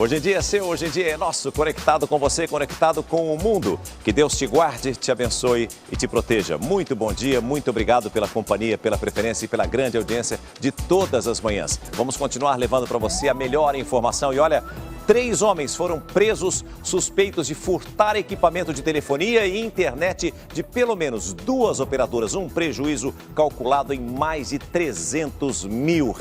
Hoje em dia é seu, hoje em dia é nosso, conectado com você, conectado com o mundo. Que Deus te guarde, te abençoe e te proteja. Muito bom dia, muito obrigado pela companhia, pela preferência e pela grande audiência de todas as manhãs. Vamos continuar levando para você a melhor informação. E olha, 3 homens foram presos suspeitos de furtar equipamento de telefonia e internet de pelo menos 2 operadoras. Um prejuízo calculado em mais de R$300 mil.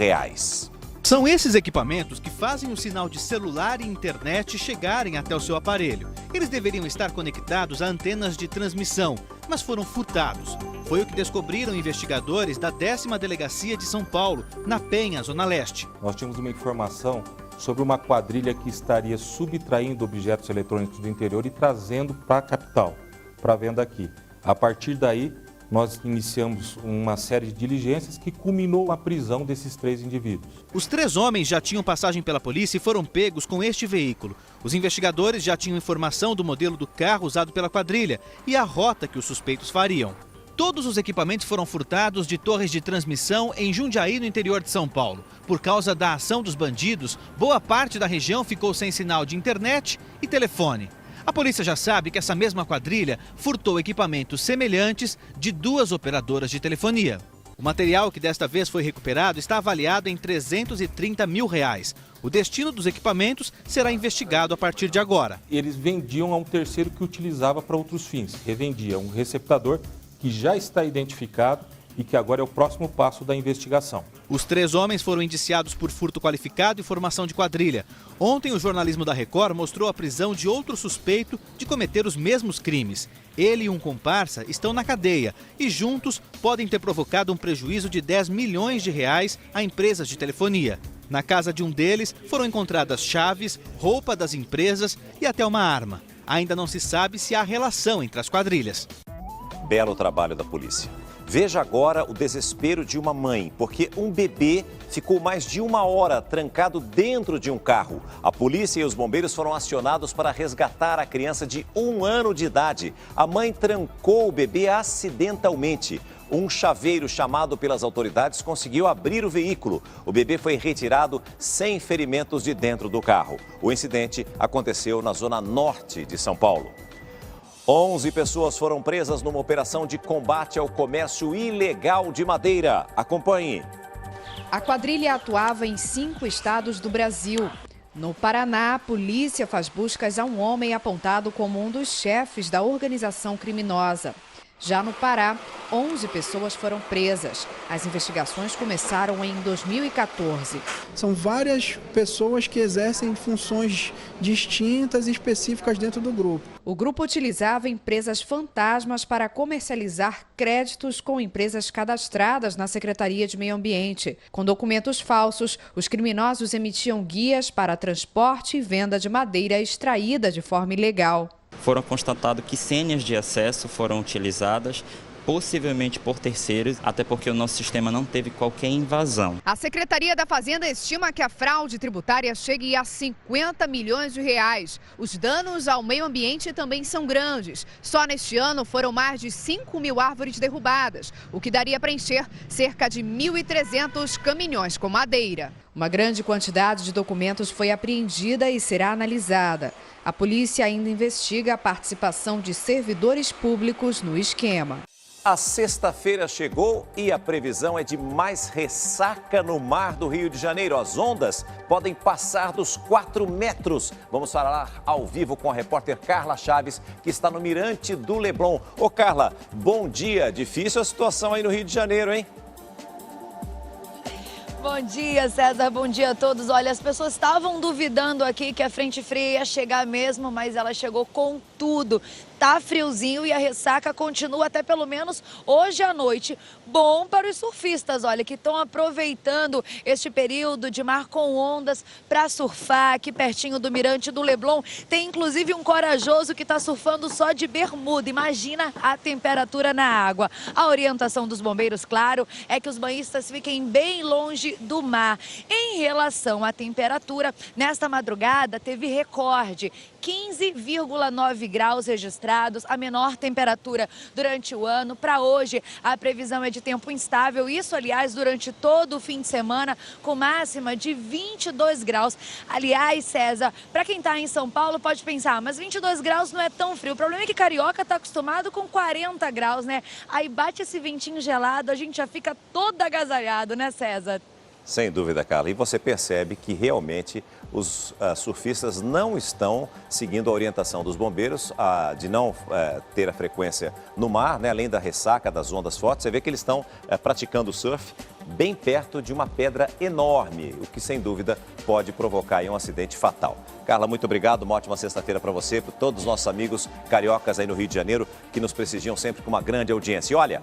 São esses equipamentos que fazem o sinal de celular e internet chegarem até o seu aparelho. Eles deveriam estar conectados a antenas de transmissão, mas foram furtados. Foi o que descobriram investigadores da 10ª Delegacia de São Paulo, na Penha, Zona Leste. Nós tínhamos uma informação sobre uma quadrilha que estaria subtraindo objetos eletrônicos do interior e trazendo para a capital, para venda aqui. A partir daí, nós iniciamos uma série de diligências que culminou a prisão desses 3 indivíduos. Os 3 homens já tinham passagem pela polícia e foram pegos com este veículo. Os investigadores já tinham informação do modelo do carro usado pela quadrilha e a rota que os suspeitos fariam. Todos os equipamentos foram furtados de torres de transmissão em Jundiaí, no interior de São Paulo. Por causa da ação dos bandidos, boa parte da região ficou sem sinal de internet e telefone. A polícia já sabe que essa mesma quadrilha furtou equipamentos semelhantes de 2 operadoras de telefonia. O material que desta vez foi recuperado está avaliado em R$330 mil. O destino dos equipamentos será investigado a partir de agora. Eles vendiam a um terceiro que utilizava para outros fins. Revendia um receptador que já está identificado e que agora é o próximo passo da investigação. Os 3 homens foram indiciados por furto qualificado e formação de quadrilha. Ontem, o jornalismo da Record mostrou a prisão de outro suspeito de cometer os mesmos crimes. Ele e um comparsa estão na cadeia e juntos podem ter provocado um prejuízo de R$10 milhões a empresas de telefonia. Na casa de um deles foram encontradas chaves, roupa das empresas e até uma arma. Ainda não se sabe se há relação entre as quadrilhas. Belo trabalho da polícia. Veja agora o desespero de uma mãe, porque um bebê ficou mais de 1 hora trancado dentro de um carro. A polícia e os bombeiros foram acionados para resgatar a criança de 1 ano de idade. A mãe trancou o bebê acidentalmente. Um chaveiro chamado pelas autoridades conseguiu abrir o veículo. O bebê foi retirado sem ferimentos de dentro do carro. O incidente aconteceu na zona norte de São Paulo. 11 pessoas foram presas numa operação de combate ao comércio ilegal de madeira. Acompanhe. A quadrilha atuava em 5 estados do Brasil. No Paraná, a polícia faz buscas a um homem apontado como um dos chefes da organização criminosa. Já no Pará, 11 pessoas foram presas. As investigações começaram em 2014. São várias pessoas que exercem funções distintas e específicas dentro do grupo. O grupo utilizava empresas fantasmas para comercializar créditos com empresas cadastradas na Secretaria de Meio Ambiente. Com documentos falsos, os criminosos emitiam guias para transporte e venda de madeira extraída de forma ilegal. Foram constatados que senhas de acesso foram utilizadas, possivelmente por terceiros, até porque o nosso sistema não teve qualquer invasão. A Secretaria da Fazenda estima que a fraude tributária chegue a R$50 milhões. Os danos ao meio ambiente também são grandes. Só neste ano foram mais de 5 mil árvores derrubadas, o que daria para encher cerca de 1.300 caminhões com madeira. Uma grande quantidade de documentos foi apreendida e será analisada. A polícia ainda investiga a participação de servidores públicos no esquema. A sexta-feira chegou e a previsão é de mais ressaca no mar do Rio de Janeiro. As ondas podem passar dos 4 metros. Vamos falar ao vivo com a repórter Carla Chaves, que está no Mirante do Leblon. Ô Carla, bom dia. Difícil a situação aí no Rio de Janeiro, hein? Bom dia, César. Bom dia a todos. Olha, as pessoas estavam duvidando aqui que a frente fria ia chegar mesmo, mas ela chegou com tudo. Tá friozinho e a ressaca continua até pelo menos hoje à noite. Bom para os surfistas, olha, que estão aproveitando este período de mar com ondas para surfar aqui pertinho do Mirante do Leblon. Tem inclusive um corajoso que está surfando só de bermuda. Imagina a temperatura na água. A orientação dos bombeiros, claro, é que os banhistas fiquem bem longe do mar. Em relação à temperatura, nesta madrugada teve recorde, 15,9 graus registrados registrados, a menor temperatura durante o ano. Para hoje, a previsão é de tempo instável, isso, aliás, durante todo o fim de semana, com máxima de 22 graus. Aliás, César, para quem está em São Paulo pode pensar, mas 22 graus não é tão frio. O problema é que Carioca está acostumado com 40 graus, né? Aí bate esse ventinho gelado, a gente já fica todo agasalhado, né, César? Sem dúvida, Carla. E você percebe que realmente os surfistas não estão seguindo a orientação dos bombeiros de não ter a frequência no mar, né? Além da ressaca, das ondas fortes. Você vê que eles estão praticando surf bem perto de uma pedra enorme, o que sem dúvida pode provocar aí um acidente fatal. Carla, muito obrigado, uma ótima sexta-feira para você, para todos os nossos amigos cariocas aí no Rio de Janeiro, que nos prestigiam sempre com uma grande audiência. E olha,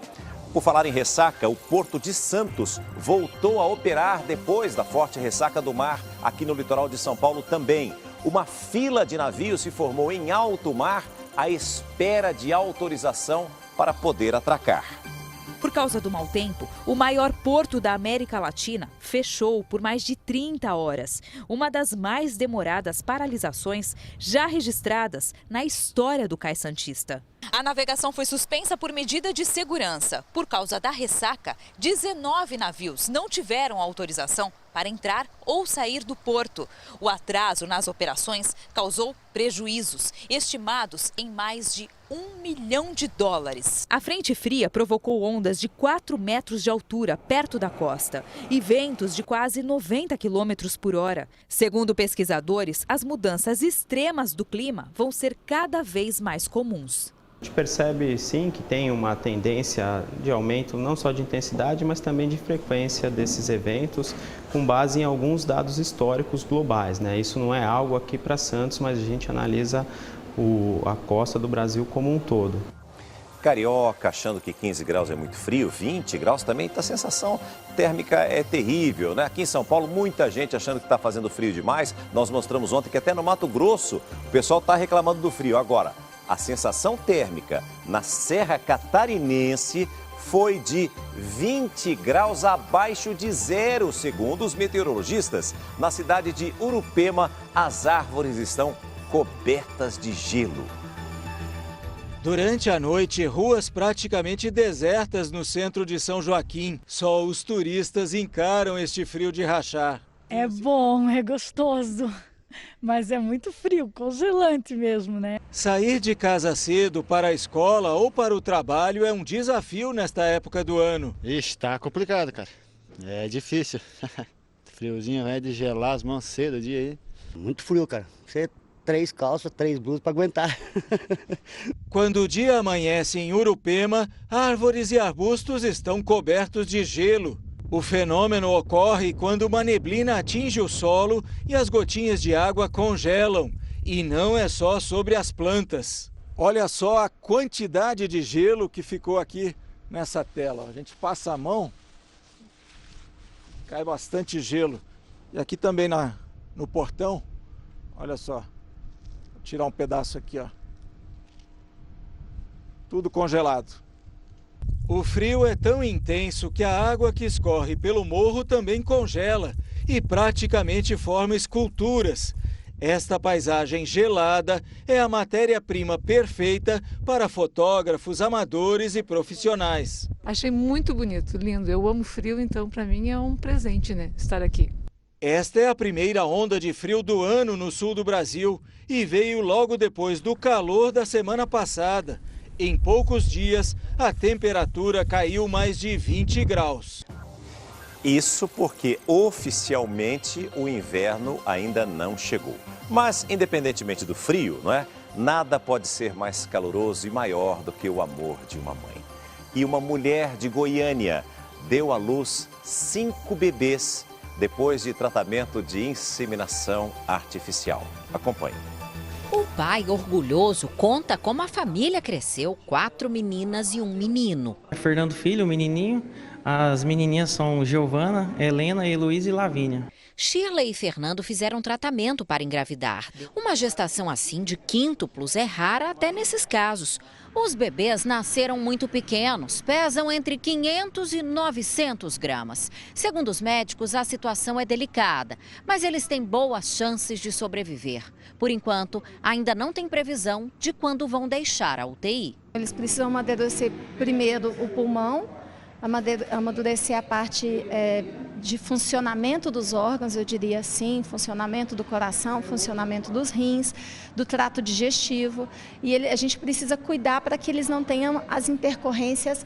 por falar em ressaca, o Porto de Santos voltou a operar depois da forte ressaca do mar aqui no litoral de São Paulo também. Uma fila de navios se formou em alto mar à espera de autorização para poder atracar. Por causa do mau tempo, o maior porto da América Latina fechou por mais de 30 horas. Uma das mais demoradas paralisações já registradas na história do Cais Santista. A navegação foi suspensa por medida de segurança. Por causa da ressaca, 19 navios não tiveram autorização para entrar ou sair do porto. O atraso nas operações causou prejuízos, estimados em mais de $1 milhão. A frente fria provocou ondas de 4 metros de altura perto da costa e ventos de quase 90 quilômetros por hora. Segundo pesquisadores, as mudanças extremas do clima vão ser cada vez mais comuns. A gente percebe, sim, que tem uma tendência de aumento não só de intensidade, mas também de frequência desses eventos, com base em alguns dados históricos globais, né? Isso não é algo aqui para Santos, mas a gente analisa a costa do Brasil como um todo. Carioca, achando que 15 graus é muito frio, 20 graus também, a sensação térmica é terrível, né? Aqui em São Paulo, muita gente achando que está fazendo frio demais. Nós mostramos ontem que até no Mato Grosso o pessoal está reclamando do frio. Agora, a sensação térmica na Serra Catarinense foi de 20 graus abaixo de zero, segundo os meteorologistas. Na cidade de Urupema, as árvores estão cobertas de gelo. Durante a noite, ruas praticamente desertas no centro de São Joaquim. Só os turistas encaram este frio de rachar. É bom, é gostoso. Mas é muito frio, congelante mesmo, né? Sair de casa cedo para a escola ou para o trabalho é um desafio nesta época do ano. Ixi, tá complicado, cara. É difícil. Friozinho, de gelar as mãos cedo o dia aí. Muito frio, cara. Você 3 calças, 3 blusas para aguentar. Quando o dia amanhece em Urupema, árvores e arbustos estão cobertos de gelo. O fenômeno ocorre quando uma neblina atinge o solo e as gotinhas de água congelam. E não é só sobre as plantas. Olha só a quantidade de gelo que ficou aqui nessa tela. A gente passa a mão, cai bastante gelo. E aqui também no portão, olha só. Vou tirar um pedaço aqui, ó. Tudo congelado. O frio é tão intenso que a água que escorre pelo morro também congela e praticamente forma esculturas. Esta paisagem gelada é a matéria-prima perfeita para fotógrafos, amadores e profissionais. Achei muito bonito, lindo. Eu amo frio, então para mim é um presente, né, estar aqui. Esta é a primeira onda de frio do ano no sul do Brasil e veio logo depois do calor da semana passada. Em poucos dias, a temperatura caiu mais de 20 graus. Isso porque, oficialmente, o inverno ainda não chegou. Mas, independentemente do frio, não é? Nada pode ser mais caloroso e maior do que o amor de uma mãe. E uma mulher de Goiânia deu à luz 5 bebês depois de tratamento de inseminação artificial. Acompanhe. O pai, orgulhoso, conta como a família cresceu, 4 meninas e um menino. Fernando Filho, o menininho. As menininhas são Giovana, Helena, Heloísa e Lavínia. Shirley e Fernando fizeram tratamento para engravidar. Uma gestação assim de quíntuplos é rara até nesses casos. Os bebês nasceram muito pequenos, pesam entre 500 e 900 gramas. Segundo os médicos, a situação é delicada, mas eles têm boas chances de sobreviver. Por enquanto, ainda não tem previsão de quando vão deixar a UTI. Eles precisam amadurecer primeiro o pulmão, amadurecer a parte de funcionamento dos órgãos, eu diria assim, funcionamento do coração, funcionamento dos rins, do trato digestivo. E a gente precisa cuidar para que eles não tenham as intercorrências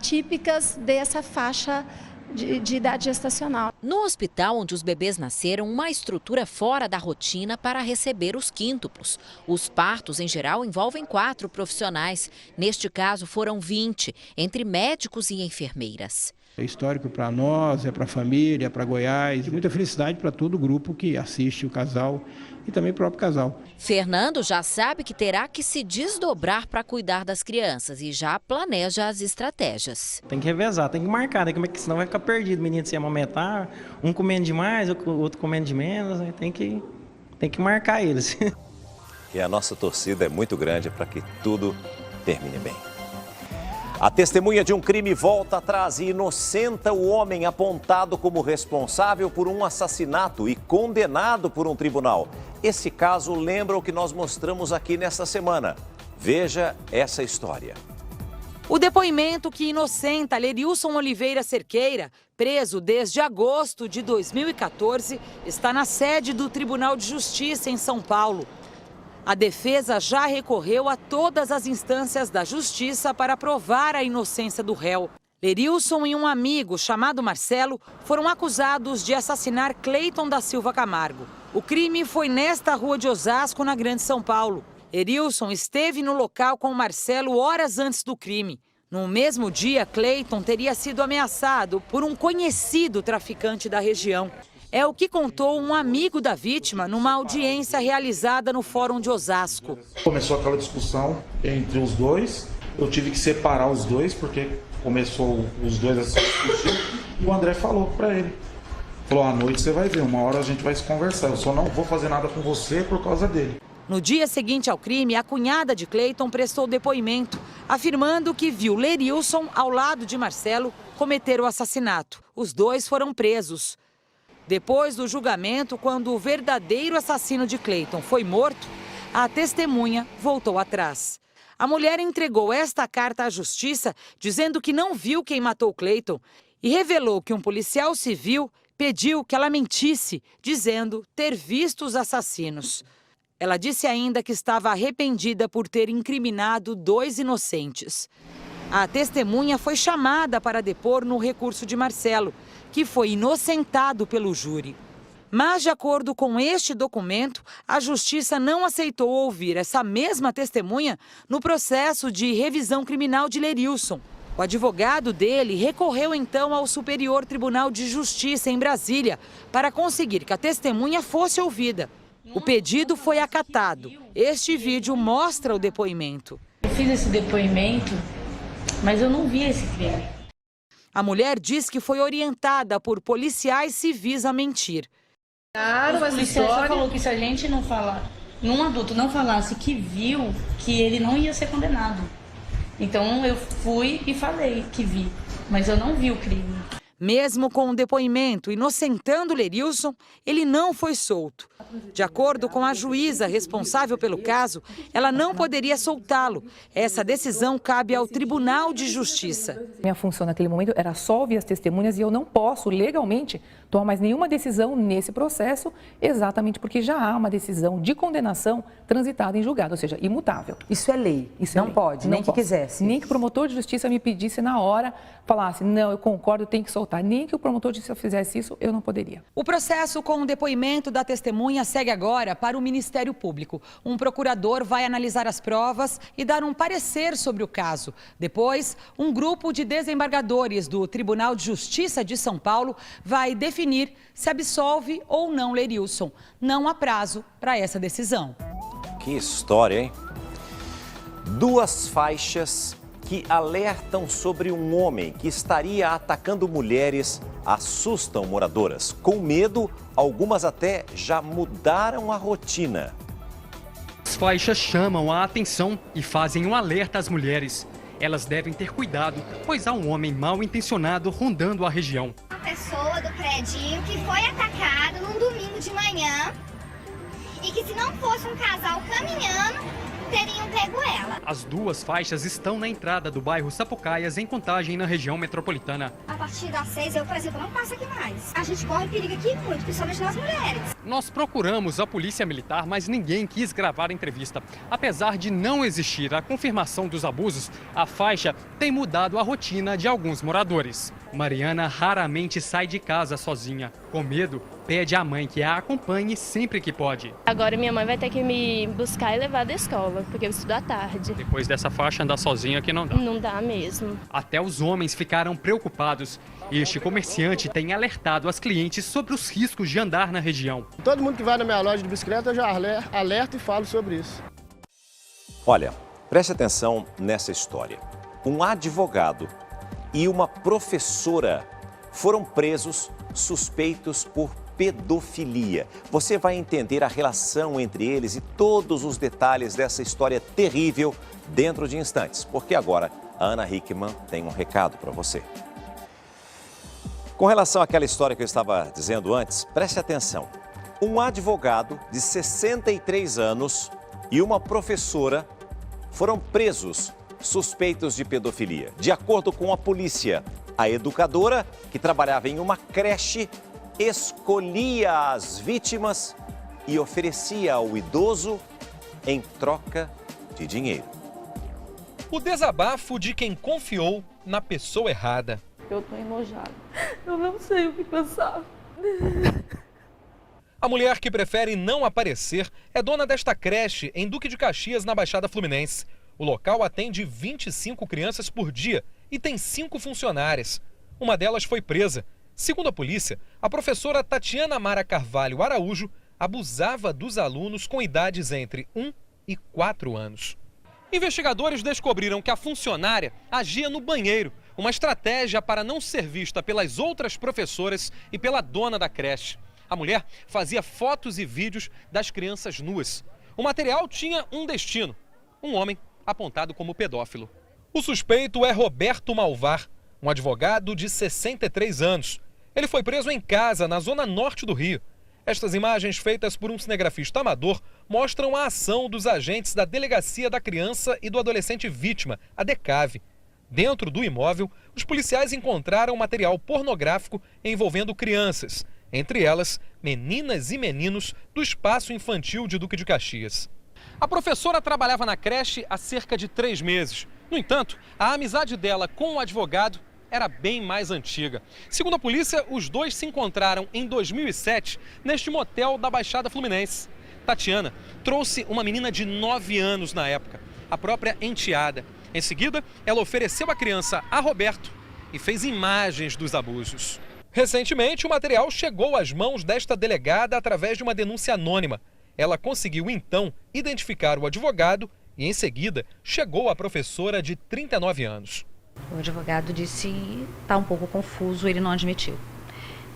típicas dessa faixa de idade gestacional. No hospital onde os bebês nasceram, uma estrutura fora da rotina para receber os quíntuplos. Os partos, em geral, envolvem 4 profissionais. Neste caso, foram 20, entre médicos e enfermeiras. É histórico para nós, é para a família, é para Goiás, e muita felicidade para todo o grupo que assiste o casal e também o próprio casal. Fernando já sabe que terá que se desdobrar para cuidar das crianças e já planeja as estratégias. Tem que revezar, tem que marcar, né? Como é que senão vai ficar perdido, o menino se amamentar, um comendo demais, o outro comendo de menos, né? Tem que marcar eles. E a nossa torcida é muito grande para que tudo termine bem. A testemunha de um crime volta atrás e inocenta o homem apontado como responsável por um assassinato e condenado por um tribunal. Esse caso lembra o que nós mostramos aqui nesta semana. Veja essa história. O depoimento que inocenta Lerilson Oliveira Cerqueira, preso desde agosto de 2014, está na sede do Tribunal de Justiça em São Paulo. A defesa já recorreu a todas as instâncias da justiça para provar a inocência do réu. Lerilson e um amigo chamado Marcelo foram acusados de assassinar Cleiton da Silva Camargo. O crime foi nesta rua de Osasco, na Grande São Paulo. Lerilson esteve no local com Marcelo horas antes do crime. No mesmo dia, Cleiton teria sido ameaçado por um conhecido traficante da região. É o que contou um amigo da vítima numa audiência realizada no Fórum de Osasco. Começou aquela discussão entre os dois, eu tive que separar os dois, porque começou os dois a se discutir, e o André falou para ele, falou, à noite você vai ver, uma hora a gente vai se conversar, eu só não vou fazer nada com você por causa dele. No dia seguinte ao crime, a cunhada de Cleiton prestou depoimento, afirmando que viu Lerilson ao lado de Marcelo cometer o assassinato. Os dois foram presos. Depois do julgamento, quando o verdadeiro assassino de Cleiton foi morto, a testemunha voltou atrás. A mulher entregou esta carta à justiça, dizendo que não viu quem matou Cleiton e revelou que um policial civil pediu que ela mentisse, dizendo ter visto os assassinos. Ela disse ainda que estava arrependida por ter incriminado 2 inocentes. A testemunha foi chamada para depor no recurso de Marcelo, que foi inocentado pelo júri. Mas, de acordo com este documento, a Justiça não aceitou ouvir essa mesma testemunha no processo de revisão criminal de Lerilson. O advogado dele recorreu então ao Superior Tribunal de Justiça em Brasília para conseguir que a testemunha fosse ouvida. O pedido foi acatado. Este vídeo mostra o depoimento. Eu fiz esse depoimento, mas eu não vi esse crime. A mulher diz que foi orientada por policiais civis a mentir. Claro, o policial só falou que se a gente não falar, um adulto não falasse que viu, que ele não ia ser condenado. Então eu fui e falei que vi, mas eu não vi o crime. Mesmo com o depoimento inocentando Lerilson, ele não foi solto. De acordo com a juíza responsável pelo caso, ela não poderia soltá-lo. Essa decisão cabe ao Tribunal de Justiça. Minha função naquele momento era só ouvir as testemunhas e eu não posso legalmente tomar mais nenhuma decisão nesse processo, exatamente porque já há uma decisão de condenação transitada em julgado, ou seja, imutável. Isso é lei, Isso não é lei. pode, nem não que quisesse. Nem que o promotor de justiça me pedisse na hora, falasse, não, eu concordo, eu tenho que soltar. Nem que o promotor de justiça fizesse isso, eu não poderia. O processo com o depoimento da testemunha segue agora para o Ministério Público. Um procurador vai analisar as provas e dar um parecer sobre o caso. Depois, um grupo de desembargadores do Tribunal de Justiça de São Paulo vai definir se absolve ou não Lerilson. Não há prazo para essa decisão. Que história, hein? 2 faixas que alertam sobre um homem que estaria atacando mulheres assustam moradoras. Com medo, algumas até já mudaram a rotina. As faixas chamam a atenção e fazem um alerta às mulheres. Elas devem ter cuidado, pois há um homem mal intencionado rondando a região. Uma pessoa do predinho que foi atacado num domingo de manhã e que, se não fosse um casal caminhando, teriam pego ela. As duas faixas estão na entrada do bairro Sapucaias, em Contagem, na região metropolitana. A partir das 6, eu, por exemplo, não passo aqui mais. A gente corre perigo aqui muito, principalmente nós mulheres. Nós procuramos a polícia militar, mas ninguém quis gravar a entrevista. Apesar de não existir a confirmação dos abusos, a faixa tem mudado a rotina de alguns moradores. Mariana raramente sai de casa sozinha. Com medo, pede à mãe que a acompanhe sempre que pode. Agora minha mãe vai ter que me buscar e levar da escola, porque eu estudo à tarde. Depois dessa faixa, andar sozinha aqui não dá. Não dá mesmo. Até os homens ficaram preocupados. Este comerciante tem alertado as clientes sobre os riscos de andar na região. Todo mundo que vai na minha loja de bicicleta, eu já alerto e falo sobre isso. Olha, preste atenção nessa história. Um advogado e uma professora foram presos suspeitos por pedofilia. Você vai entender a relação entre eles e todos os detalhes dessa história terrível dentro de instantes, porque agora a Ana Hickman tem um recado para você. Com relação àquela história que eu estava dizendo antes, preste atenção. Um advogado de 63 anos e uma professora foram presos suspeitos de pedofilia. De acordo com a polícia, a educadora, que trabalhava em uma creche, escolhia as vítimas e oferecia ao idoso em troca de dinheiro. O desabafo de quem confiou na pessoa errada. Eu tô enojada. Eu não sei o que pensar. A mulher que prefere não aparecer é dona desta creche em Duque de Caxias, na Baixada Fluminense. O local atende 25 crianças por dia e tem 5 funcionárias. Uma delas foi presa. Segundo a polícia, a professora Tatiana Mara Carvalho Araújo abusava dos alunos com idades entre 1 e 4 anos. Investigadores descobriram que a funcionária agia no banheiro, uma estratégia para não ser vista pelas outras professoras e pela dona da creche. A mulher fazia fotos e vídeos das crianças nuas. O material tinha um destino: um homem apontado como pedófilo. O suspeito é Roberto Malvar, um advogado de 63 anos. Ele foi preso em casa, na zona norte do Rio. Estas imagens, feitas por um cinegrafista amador, mostram a ação dos agentes da Delegacia da Criança e do Adolescente Vítima, a DECAV. Dentro do imóvel, os policiais encontraram material pornográfico envolvendo crianças, entre elas meninas e meninos do Espaço Infantil de Duque de Caxias. A professora trabalhava na creche há cerca de 3 meses. No entanto, a amizade dela com o advogado era bem mais antiga. Segundo a polícia, os dois se encontraram em 2007 neste motel da Baixada Fluminense. Tatiana trouxe uma menina de 9 anos na época, a própria enteada. Em seguida, ela ofereceu a criança a Roberto e fez imagens dos abusos. Recentemente, o material chegou às mãos desta delegada através de uma denúncia anônima. Ela conseguiu, então, identificar o advogado e, em seguida, chegou à professora de 39 anos. O advogado disse que está um pouco confuso, ele não admitiu.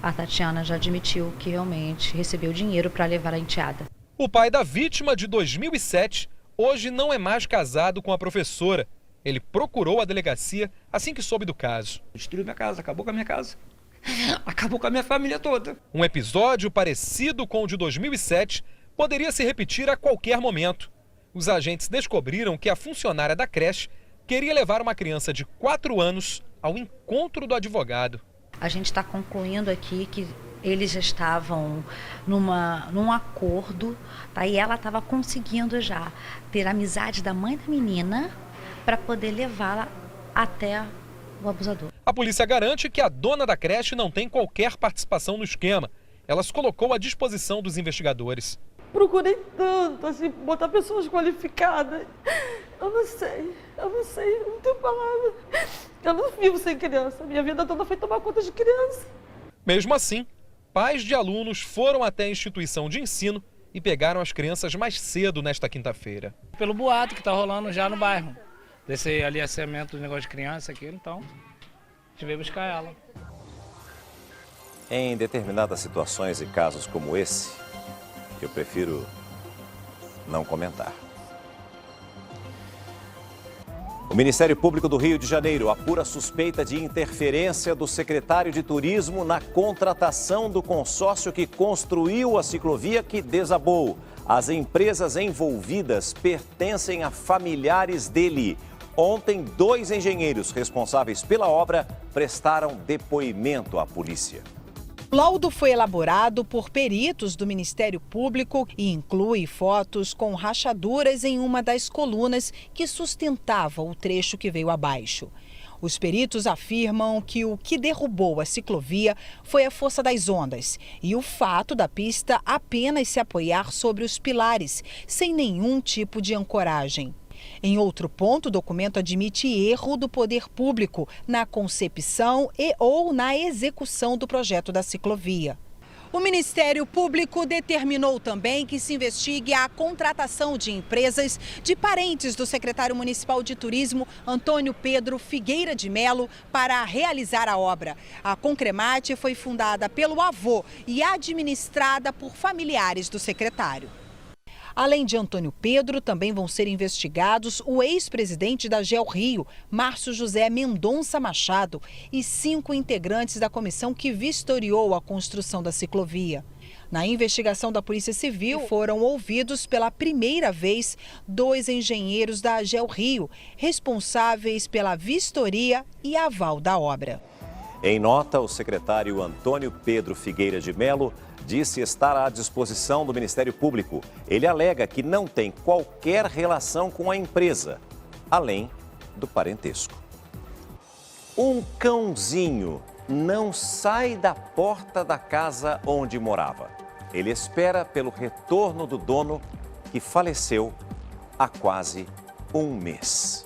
A Tatiana já admitiu que realmente recebeu dinheiro para levar a enteada. O pai da vítima, de 2007, hoje não é mais casado com a professora. Ele procurou a delegacia assim que soube do caso. Destruiu minha casa, acabou com a minha casa. Acabou com a minha família toda. Um episódio parecido com o de 2007 poderia se repetir a qualquer momento. Os agentes descobriram que a funcionária da creche queria levar uma criança de 4 anos ao encontro do advogado. A gente está concluindo aqui que eles já estavam num acordo, tá? E ela estava conseguindo já ter a amizade da mãe da menina para poder levá-la até o abusador. A polícia garante que a dona da creche não tem qualquer participação no esquema. Ela se colocou à disposição dos investigadores. Procurei tanto, assim, botar pessoas qualificadas. Eu não sei, não tenho palavra. Eu não vivo sem criança, minha vida toda foi tomar conta de criança. Mesmo assim, pais de alunos foram até a instituição de ensino e pegaram as crianças mais cedo nesta quinta-feira. Pelo boato que está rolando já no bairro. desse aliançamento do negócio de criança aqui, então a gente veio buscar ela. Em determinadas situações e casos como esse, eu prefiro não comentar. O Ministério Público do Rio de Janeiro apura suspeita de interferência do secretário de Turismo na contratação do consórcio que construiu a ciclovia que desabou. As empresas envolvidas pertencem a familiares dele. Ontem, 2 engenheiros responsáveis pela obra prestaram depoimento à polícia. O laudo foi elaborado por peritos do Ministério Público e inclui fotos com rachaduras em uma das colunas que sustentava o trecho que veio abaixo. Os peritos afirmam que o que derrubou a ciclovia foi a força das ondas e o fato da pista apenas se apoiar sobre os pilares, sem nenhum tipo de ancoragem. Em outro ponto, o documento admite erro do poder público na concepção e ou na execução do projeto da ciclovia. O Ministério Público determinou também que se investigue a contratação de empresas de parentes do secretário municipal de turismo, Antônio Pedro Figueira de Melo, para realizar a obra. A Concremate foi fundada pelo avô e administrada por familiares do secretário. Além de Antônio Pedro, também vão ser investigados o ex-presidente da GeoRio, Márcio José Mendonça Machado, e 5 integrantes da comissão que vistoriou a construção da ciclovia. Na investigação da Polícia Civil, foram ouvidos pela primeira vez 2 engenheiros da GeoRio, responsáveis pela vistoria e aval da obra. Em nota, o secretário Antônio Pedro Figueira de Melo disse estar à disposição do Ministério Público. Ele alega que não tem qualquer relação com a empresa, além do parentesco. Um cãozinho não sai da porta da casa onde morava. Ele espera pelo retorno do dono, que faleceu há quase um mês.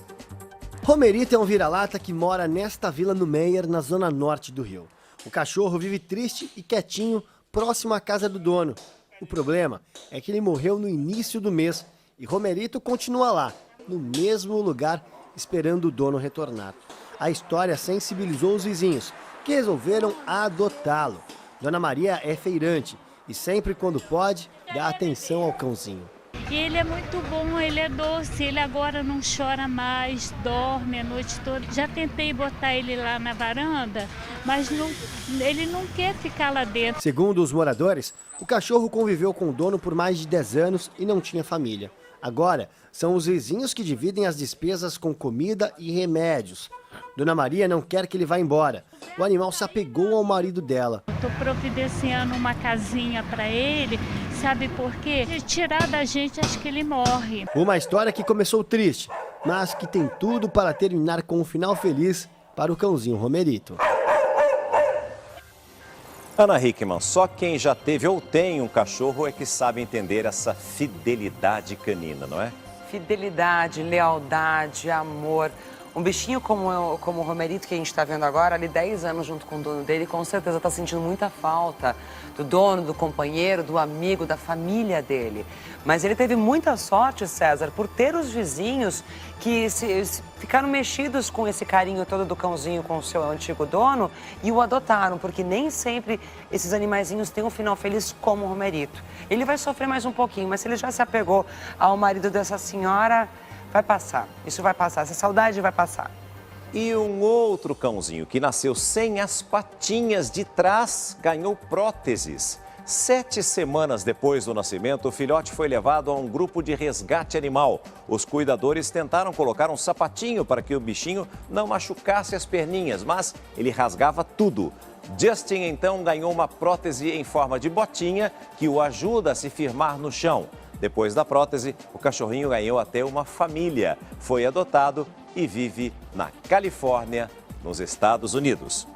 Romerito é um vira-lata que mora nesta vila no Meier, na zona norte do Rio. O cachorro vive triste e quietinho, próximo à casa do dono. O problema é que ele morreu no início do mês e Romerito continua lá, no mesmo lugar, esperando o dono retornar. A história sensibilizou os vizinhos, que resolveram adotá-lo. Dona Maria é feirante e sempre quando pode, dá atenção ao cãozinho. Ele é muito bom, ele é doce, ele agora não chora mais, dorme a noite toda. Já tentei botar ele lá na varanda, mas ele não quer ficar lá dentro. Segundo os moradores, o cachorro conviveu com o dono por mais de 10 anos e não tinha família. Agora, são os vizinhos que dividem as despesas com comida e remédios. Dona Maria não quer que ele vá embora. O animal se apegou ao marido dela. Estou providenciando uma casinha para ele, sabe por quê? Se tirar da gente, acho que ele morre. Uma história que começou triste, mas que tem tudo para terminar com um final feliz para o cãozinho Romerito. Ana Hickman, só quem já teve ou tem um cachorro é que sabe entender essa fidelidade canina, não é? Fidelidade, lealdade, amor. Um bichinho como o Romerito que a gente está vendo agora, ali 10 anos junto com o dono dele, com certeza está sentindo muita falta do dono, do companheiro, do amigo, da família dele. Mas ele teve muita sorte, César, por ter os vizinhos que ficaram mexidos com esse carinho todo do cãozinho com o seu antigo dono e o adotaram, porque nem sempre esses animaizinhos têm um final feliz como o Romerito. Ele vai sofrer mais um pouquinho, mas se ele já se apegou ao marido dessa senhora, vai passar, isso vai passar, essa saudade vai passar. E um outro cãozinho que nasceu sem as patinhas de trás ganhou próteses. 7 semanas depois do nascimento, o filhote foi levado a um grupo de resgate animal. Os cuidadores tentaram colocar um sapatinho para que o bichinho não machucasse as perninhas, mas ele rasgava tudo. Justin então ganhou uma prótese em forma de botinha que o ajuda a se firmar no chão. Depois da prótese, o cachorrinho ganhou até uma família. Foi adotado e vive na Califórnia, nos Estados Unidos.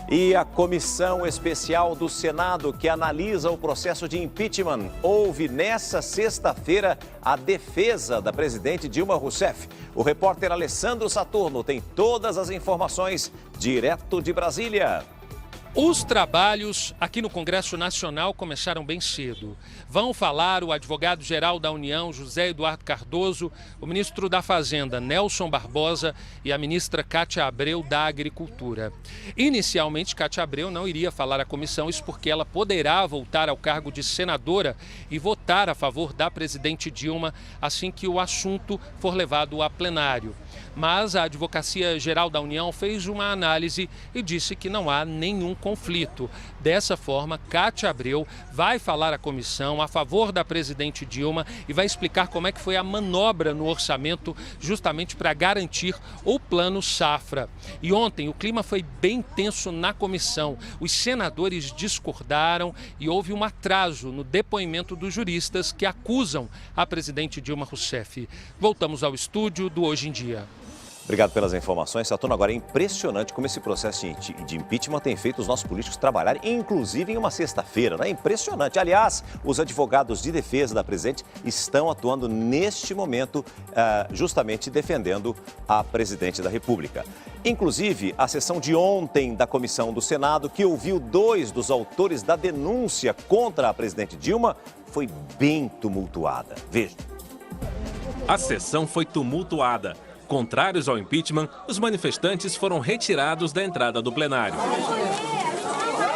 E a Comissão Especial do Senado, que analisa o processo de impeachment, ouve nesta sexta-feira a defesa da presidente Dilma Rousseff. O repórter Alessandro Saturno tem todas as informações direto de Brasília. Os trabalhos aqui no Congresso Nacional começaram bem cedo. Vão falar o advogado-geral da União, José Eduardo Cardoso, o ministro da Fazenda, Nelson Barbosa, e a ministra Cátia Abreu, da Agricultura. Inicialmente, Cátia Abreu não iria falar à comissão, isso porque ela poderá voltar ao cargo de senadora e votar a favor da presidente Dilma assim que o assunto for levado a plenário. Mas a Advocacia Geral da União fez uma análise e disse que não há nenhum conflito. Dessa forma, Cátia Abreu vai falar à comissão a favor da presidente Dilma e vai explicar como é que foi a manobra no orçamento justamente para garantir o Plano Safra. E ontem o clima foi bem tenso na comissão. Os senadores discordaram e houve um atraso no depoimento dos juristas que acusam a presidente Dilma Rousseff. Voltamos ao estúdio do Hoje em Dia. Obrigado pelas informações, Saturno. Agora é impressionante como esse processo de impeachment tem feito os nossos políticos trabalharem, inclusive em uma sexta-feira, né? Impressionante. Aliás, os advogados de defesa da presidente estão atuando neste momento, justamente defendendo a presidente da República. Inclusive, a sessão de ontem da comissão do Senado, que ouviu 2 dos autores da denúncia contra a presidente Dilma, foi bem tumultuada. Veja. A sessão foi tumultuada. Contrários ao impeachment, os manifestantes foram retirados da entrada do plenário.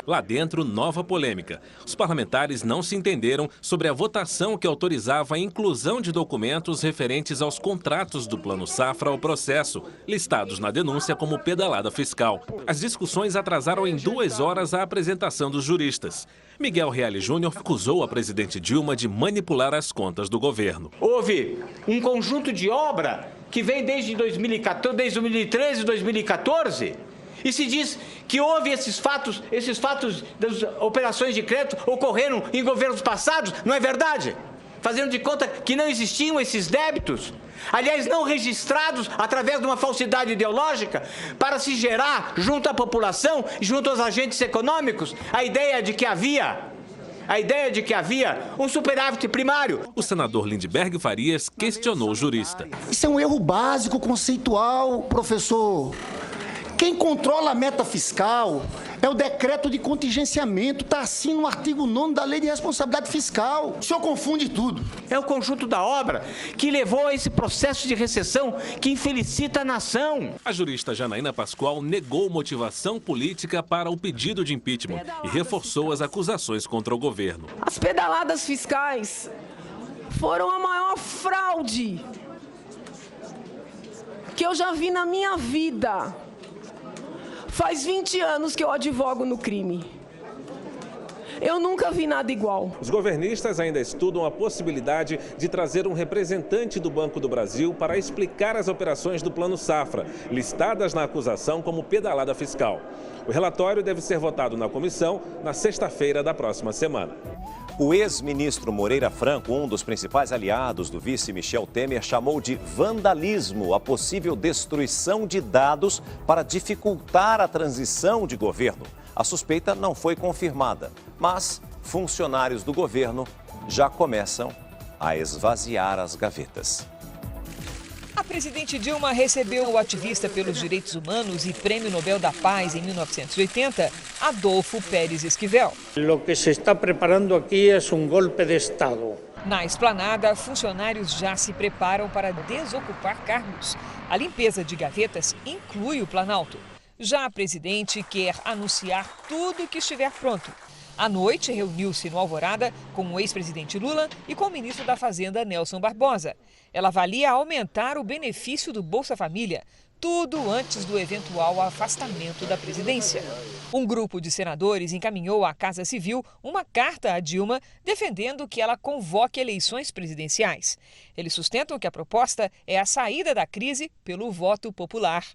Lá dentro, nova polêmica. Os parlamentares não se entenderam sobre a votação que autorizava a inclusão de documentos referentes aos contratos do Plano Safra ao processo, listados na denúncia como pedalada fiscal. As discussões atrasaram em 2 horas a apresentação dos juristas. Miguel Reale Júnior acusou a presidente Dilma de manipular as contas do governo. Houve um conjunto de obra que vem desde 2014, desde 2013 e 2014, e se diz que houve esses fatos das operações de crédito ocorreram em governos passados, não é verdade? Fazendo de conta que não existiam esses débitos, aliás, não registrados através de uma falsidade ideológica, para se gerar junto à população, junto aos agentes econômicos, a ideia de que havia um superávit primário. O senador Lindbergh Farias questionou o jurista. Isso é um erro básico, conceitual, professor. Quem controla a meta fiscal é o decreto de contingenciamento, está assim no artigo 9º da Lei de Responsabilidade Fiscal. O senhor confunde tudo. É o conjunto da obra que levou a esse processo de recessão que infelicita a nação. A jurista Janaína Pascoal negou motivação política para o pedido de impeachment e reforçou as acusações contra o governo. As pedaladas fiscais foram a maior fraude que eu já vi na minha vida. Faz 20 anos que eu advogo no crime. Eu nunca vi nada igual. Os governistas ainda estudam a possibilidade de trazer um representante do Banco do Brasil para explicar as operações do Plano Safra, listadas na acusação como pedalada fiscal. O relatório deve ser votado na comissão na sexta-feira da próxima semana. O ex-ministro Moreira Franco, um dos principais aliados do vice Michel Temer, chamou de vandalismo a possível destruição de dados para dificultar a transição de governo. A suspeita não foi confirmada, mas funcionários do governo já começam a esvaziar as gavetas. A presidente Dilma recebeu o ativista pelos direitos humanos e Prêmio Nobel da Paz em 1980, Adolfo Pérez Esquivel. O que se está preparando aqui é um golpe de Estado. Na esplanada, funcionários já se preparam para desocupar cargos. A limpeza de gavetas inclui o Planalto. Já a presidente quer anunciar tudo que estiver pronto. À noite, reuniu-se no Alvorada com o ex-presidente Lula e com o ministro da Fazenda, Nelson Barbosa. Ela avalia aumentar o benefício do Bolsa Família, tudo antes do eventual afastamento da presidência. Um grupo de senadores encaminhou à Casa Civil uma carta a Dilma defendendo que ela convoque eleições presidenciais. Eles sustentam que a proposta é a saída da crise pelo voto popular.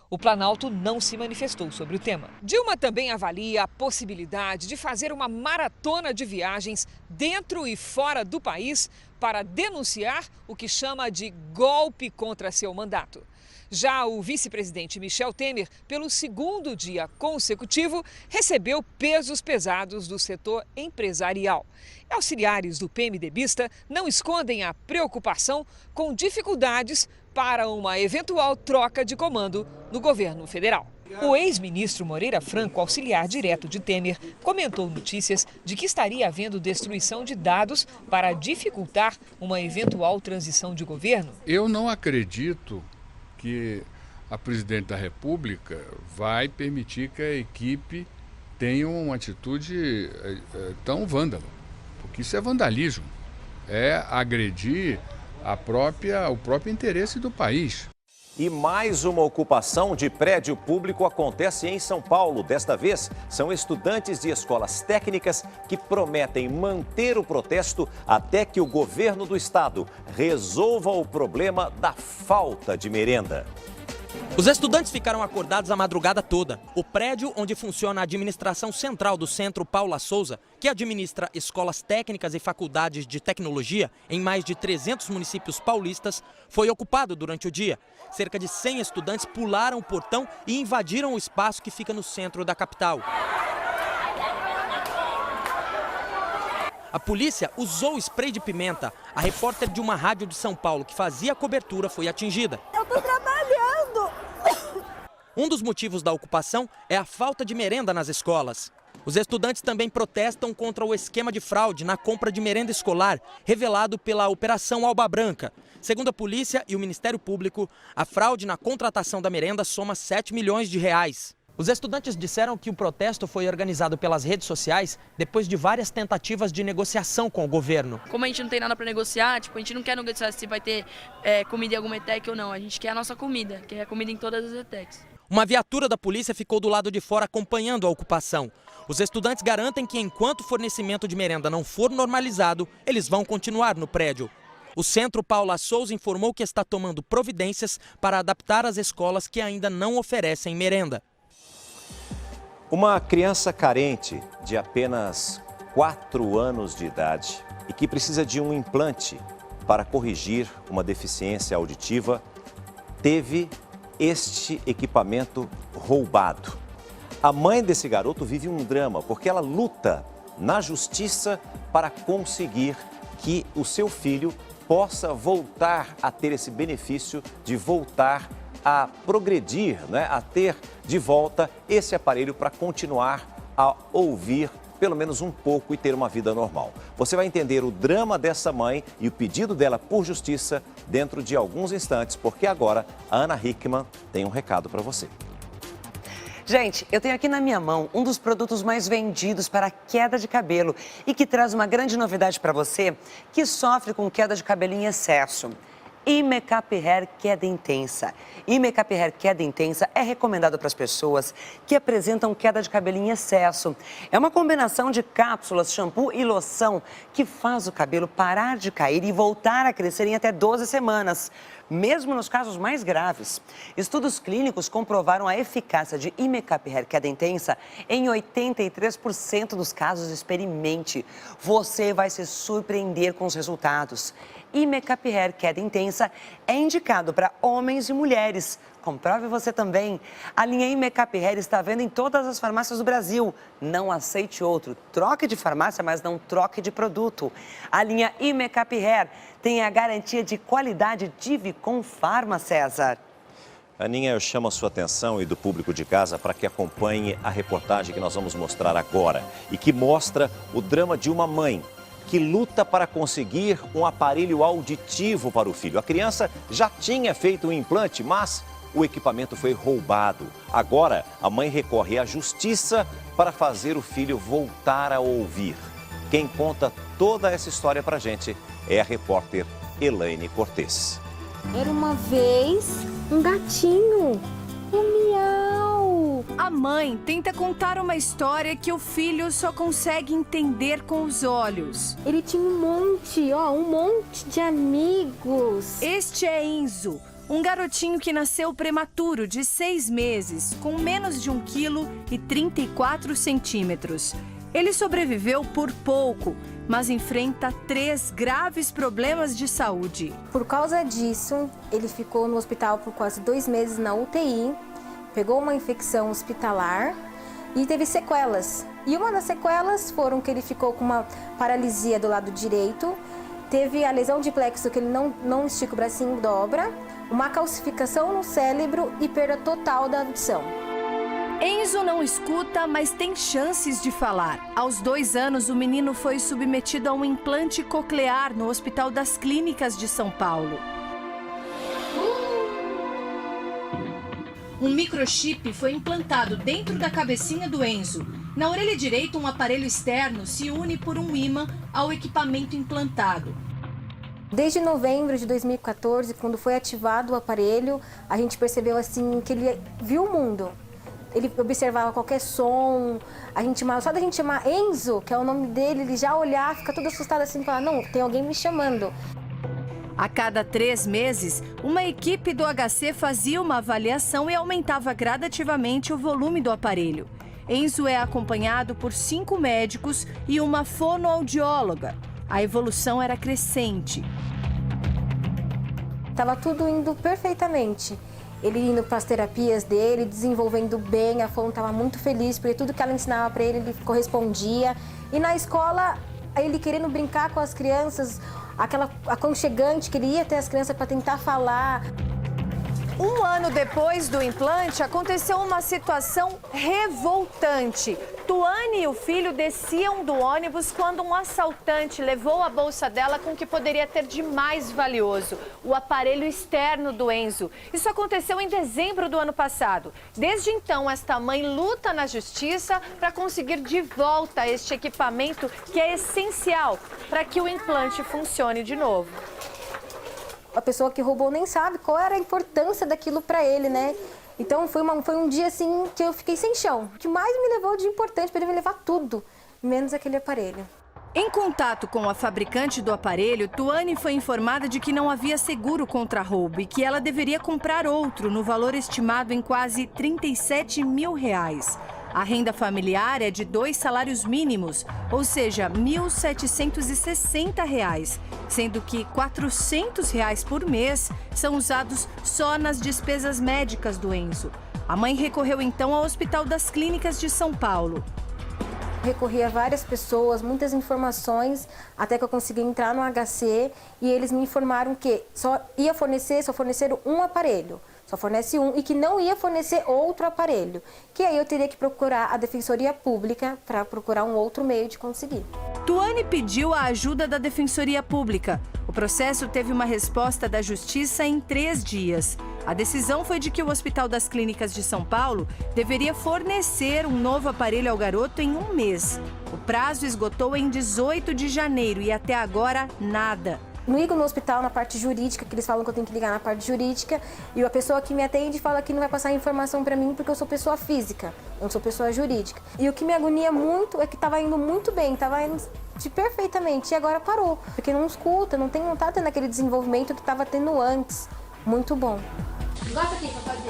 O Planalto não se manifestou sobre o tema. Dilma também avalia a possibilidade de fazer uma maratona de viagens dentro e fora do país para denunciar o que chama de golpe contra seu mandato. Já o vice-presidente Michel Temer, pelo segundo dia consecutivo, recebeu pesos pesados do setor empresarial. Auxiliares do PMDBista não escondem a preocupação com dificuldades para uma eventual troca de comando no governo federal. O ex-ministro Moreira Franco, auxiliar direto de Temer, comentou notícias de que estaria havendo destruição de dados para dificultar uma eventual transição de governo. Eu não acredito que a presidente da República vai permitir que a equipe tenha uma atitude tão vândala, porque isso é vandalismo, é agredir o próprio interesse do país. E mais uma ocupação de prédio público acontece em São Paulo. Desta vez, são estudantes de escolas técnicas que prometem manter o protesto até que o governo do estado resolva o problema da falta de merenda. Os estudantes ficaram acordados a madrugada toda. O prédio onde funciona a administração central do Centro Paula Souza, que administra escolas técnicas e faculdades de tecnologia em mais de 300 municípios paulistas, foi ocupado durante o dia. Cerca de 100 estudantes pularam o portão e invadiram o espaço que fica no centro da capital. A polícia usou spray de pimenta. A repórter de uma rádio de São Paulo que fazia a cobertura foi atingida. Eu tô trabalhando! Um dos motivos da ocupação é a falta de merenda nas escolas. Os estudantes também protestam contra o esquema de fraude na compra de merenda escolar, revelado pela Operação Alba Branca. Segundo a polícia e o Ministério Público, a fraude na contratação da merenda soma 7 milhões de reais. Os estudantes disseram que o protesto foi organizado pelas redes sociais depois de várias tentativas de negociação com o governo. Como a gente não tem nada para negociar, a gente não quer negociar se vai ter comida em alguma ETEC ou não. A gente quer a nossa comida, que é comida em todas as ETECs. Uma viatura da polícia ficou do lado de fora acompanhando a ocupação. Os estudantes garantem que enquanto o fornecimento de merenda não for normalizado, eles vão continuar no prédio. O Centro Paula Souza informou que está tomando providências para adaptar as escolas que ainda não oferecem merenda. Uma criança carente de apenas 4 anos de idade e que precisa de um implante para corrigir uma deficiência auditiva teve este equipamento roubado. A mãe desse garoto vive um drama porque ela luta na justiça para conseguir que o seu filho possa voltar a ter esse benefício de voltar a progredir, a ter de volta esse aparelho para continuar a ouvir pelo menos um pouco e ter uma vida normal. Você vai entender o drama dessa mãe e o pedido dela por justiça dentro de alguns instantes, porque agora a Ana Hickman tem um recado para você. Gente, eu tenho aqui na minha mão um dos produtos mais vendidos para queda de cabelo e que traz uma grande novidade para você que sofre com queda de cabelo em excesso. Imecap Hair Queda Intensa. Imecap Hair Queda Intensa é recomendado para as pessoas que apresentam queda de cabelo em excesso. É uma combinação de cápsulas, shampoo e loção que faz o cabelo parar de cair e voltar a crescer em até 12 semanas, mesmo nos casos mais graves. Estudos clínicos comprovaram a eficácia de Imecap Hair Queda Intensa em 83% dos casos. Experimente. Você vai se surpreender com os resultados. Imecap Hair Queda Intensa é indicado para homens e mulheres. Comprove você também. A linha Imecap Hair está à venda em todas as farmácias do Brasil. Não aceite outro. Troque de farmácia, mas não troque de produto. A linha Imecap Hair tem a garantia de qualidade Divicon Pharma, César. Aninha, eu chamo a sua atenção e do público de casa para que acompanhe a reportagem que nós vamos mostrar agora e que mostra o drama de uma mãe que luta para conseguir um aparelho auditivo para o filho. A criança já tinha feito um implante, mas o equipamento foi roubado. Agora, a mãe recorre à justiça para fazer o filho voltar a ouvir. Quem conta toda essa história para a gente é a repórter Elaine Cortez. Era uma vez um gatinho, um miau. A mãe tenta contar uma história que o filho só consegue entender com os olhos. Ele tinha um monte de amigos. Este é Enzo, um garotinho que nasceu prematuro de 6 meses, com menos de 1 quilo e 34 centímetros. Ele sobreviveu por pouco, mas enfrenta 3 graves problemas de saúde. Por causa disso, ele ficou no hospital por quase 2 meses na UTI, pegou uma infecção hospitalar e teve sequelas. E uma das sequelas foram que ele ficou com uma paralisia do lado direito, teve a lesão de plexo, que ele não estica o bracinho, dobra, uma calcificação no cérebro e perda total da audição. Enzo não escuta, mas tem chances de falar. Aos 2 anos, o menino foi submetido a um implante coclear no Hospital das Clínicas de São Paulo. Um microchip foi implantado dentro da cabecinha do Enzo. Na orelha direita, um aparelho externo se une por um ímã ao equipamento implantado. Desde novembro de 2014, quando foi ativado o aparelho, a gente percebeu assim que ele viu o mundo. Ele observava qualquer som, só da gente chamar Enzo, que é o nome dele, ele já olhar, fica todo assustado assim, falar, não, tem alguém me chamando. A cada 3 meses, uma equipe do HC fazia uma avaliação e aumentava gradativamente o volume do aparelho. Enzo é acompanhado por 5 médicos e uma fonoaudióloga. A evolução era crescente. Estava tudo indo perfeitamente. Ele indo para as terapias dele, desenvolvendo bem, a fono estava muito feliz, porque tudo que ela ensinava para ele correspondia. E na escola, ele querendo brincar com as crianças, aquela aconchegante que ele ia até as crianças para tentar falar. 1 ano depois do implante, aconteceu uma situação revoltante. Tuane e o filho desciam do ônibus quando um assaltante levou a bolsa dela com o que poderia ter de mais valioso, o aparelho externo do Enzo. Isso aconteceu em dezembro do ano passado. Desde então, esta mãe luta na justiça para conseguir de volta este equipamento que é essencial para que o implante funcione de novo. A pessoa que roubou nem sabe qual era a importância daquilo para ele, né? Então foi um dia assim que eu fiquei sem chão. O que mais me levou de importante para ele me levar tudo, menos aquele aparelho. Em contato com a fabricante do aparelho, Tuane foi informada de que não havia seguro contra roubo e que ela deveria comprar outro no valor estimado em quase R$37 mil. A renda familiar é de 2 salários mínimos, ou seja, R$ 1.760, sendo que R$ 400 por mês são usados só nas despesas médicas do Enzo. A mãe recorreu então ao Hospital das Clínicas de São Paulo. Recorri a várias pessoas, muitas informações, até que eu consegui entrar no HC e eles me informaram que só forneceram um aparelho. Só fornece um e que não ia fornecer outro aparelho. Que aí eu teria que procurar a Defensoria Pública para procurar um outro meio de conseguir. Tuane pediu a ajuda da Defensoria Pública. O processo teve uma resposta da Justiça em 3 dias. A decisão foi de que o Hospital das Clínicas de São Paulo deveria fornecer um novo aparelho ao garoto em 1 mês. O prazo esgotou em 18 de janeiro e até agora nada. Ligo no hospital na parte jurídica, que eles falam que eu tenho que ligar na parte jurídica, e a pessoa que me atende fala que não vai passar informação para mim porque eu sou pessoa física, eu não sou pessoa jurídica. E o que me agonia muito é que estava indo muito bem, estava indo perfeitamente, e agora parou, porque não escuta, não está tendo aquele desenvolvimento que estava tendo antes. Muito bom.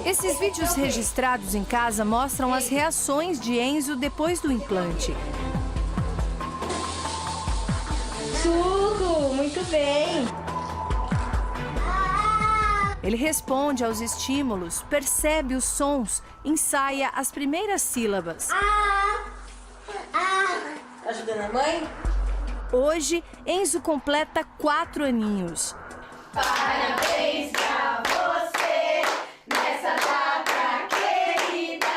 Esses vídeos registrados em casa mostram as reações de Enzo depois do implante. Tudo, muito bem. Ele responde aos estímulos, percebe os sons, ensaia as primeiras sílabas. Tá ajudando a mãe? Hoje, Enzo completa 4 aninhos. Parabéns pra você nessa data querida.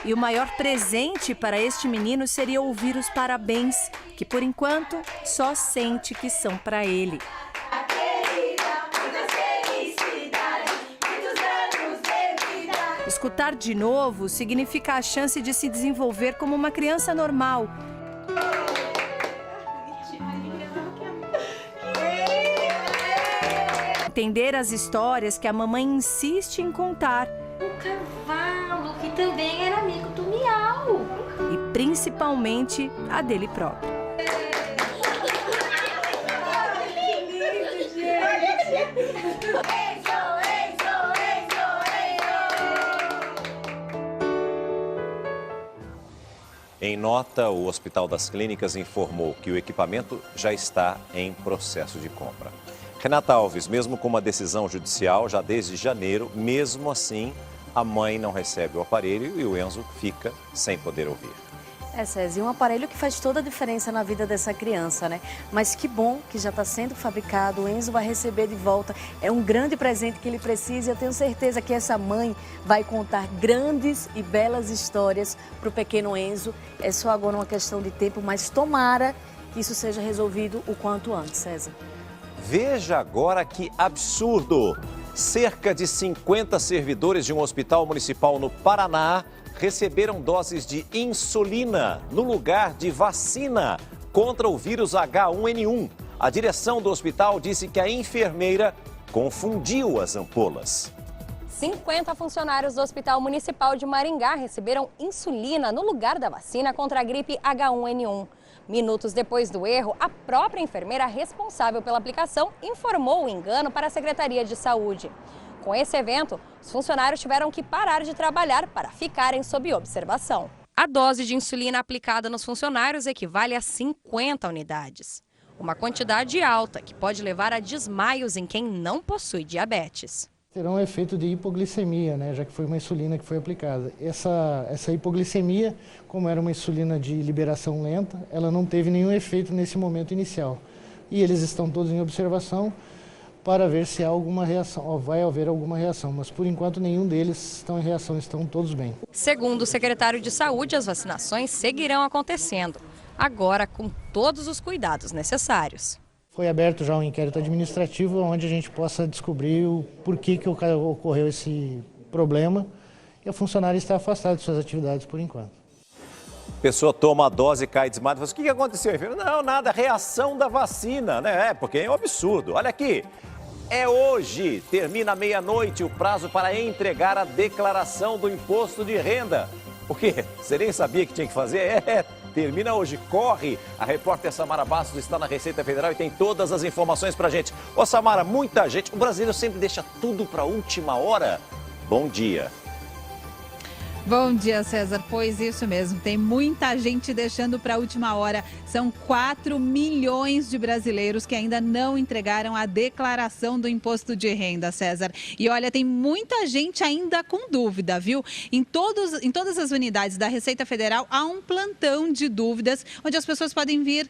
E o maior presente para este menino seria ouvir os parabéns, que por enquanto só sente que são para ele. Escutar de novo significa a chance de se desenvolver como uma criança normal. Entender as histórias que a mamãe insiste em contar. O cavalo, que também era amigo do Miau. E principalmente a dele próprio. Em nota, o Hospital das Clínicas informou que o equipamento já está em processo de compra. Renata Alves, mesmo com uma decisão judicial já desde janeiro, mesmo assim, a mãe não recebe o aparelho e o Enzo fica sem poder ouvir. César, um aparelho que faz toda a diferença na vida dessa criança, né? Mas que bom que já está sendo fabricado, o Enzo vai receber de volta. É um grande presente que ele precisa e eu tenho certeza que essa mãe vai contar grandes e belas histórias para o pequeno Enzo. É só agora uma questão de tempo, mas tomara que isso seja resolvido o quanto antes, César. Veja agora que absurdo! Cerca de 50 servidores de um hospital municipal no Paraná receberam doses de insulina no lugar de vacina contra o vírus H1N1. A direção do hospital disse que a enfermeira confundiu as ampolas. 50 funcionários do Hospital Municipal de Maringá receberam insulina no lugar da vacina contra a gripe H1N1. Minutos depois do erro, a própria enfermeira responsável pela aplicação informou o engano para a Secretaria de Saúde. Com esse evento, os funcionários tiveram que parar de trabalhar para ficarem sob observação. A dose de insulina aplicada nos funcionários equivale a 50 unidades. Uma quantidade alta que pode levar a desmaios em quem não possui diabetes. Terá um efeito de hipoglicemia, né, já que foi uma insulina que foi aplicada. Essa hipoglicemia, como era uma insulina de liberação lenta, ela não teve nenhum efeito nesse momento inicial. E eles estão todos em observação para ver se há alguma reação, ou vai haver alguma reação, mas por enquanto nenhum deles estão em reação, estão todos bem. Segundo o secretário de Saúde, as vacinações seguirão acontecendo, agora com todos os cuidados necessários. Foi aberto já um inquérito administrativo onde a gente possa descobrir o porquê que ocorreu esse problema e a funcionária está afastada de suas atividades por enquanto. Pessoa toma a dose e cai desmaiada. Fala, o que aconteceu? Não, nada, reação da vacina, né? É, porque é um absurdo. Olha aqui, é hoje, termina meia-noite o prazo para entregar a declaração do imposto de renda. O quê? Você nem sabia que tinha que fazer? Termina hoje, corre! A repórter Samara Bastos está na Receita Federal e tem todas as informações pra gente. Ô Samara, muita gente, o brasileiro sempre deixa tudo pra última hora. Bom dia. Bom dia, César. Pois isso mesmo, tem muita gente deixando para a última hora. São 4 milhões de brasileiros que ainda não entregaram a declaração do imposto de renda, César. E olha, tem muita gente ainda com dúvida, viu? Em todas as unidades da Receita Federal há um plantão de dúvidas, onde as pessoas podem vir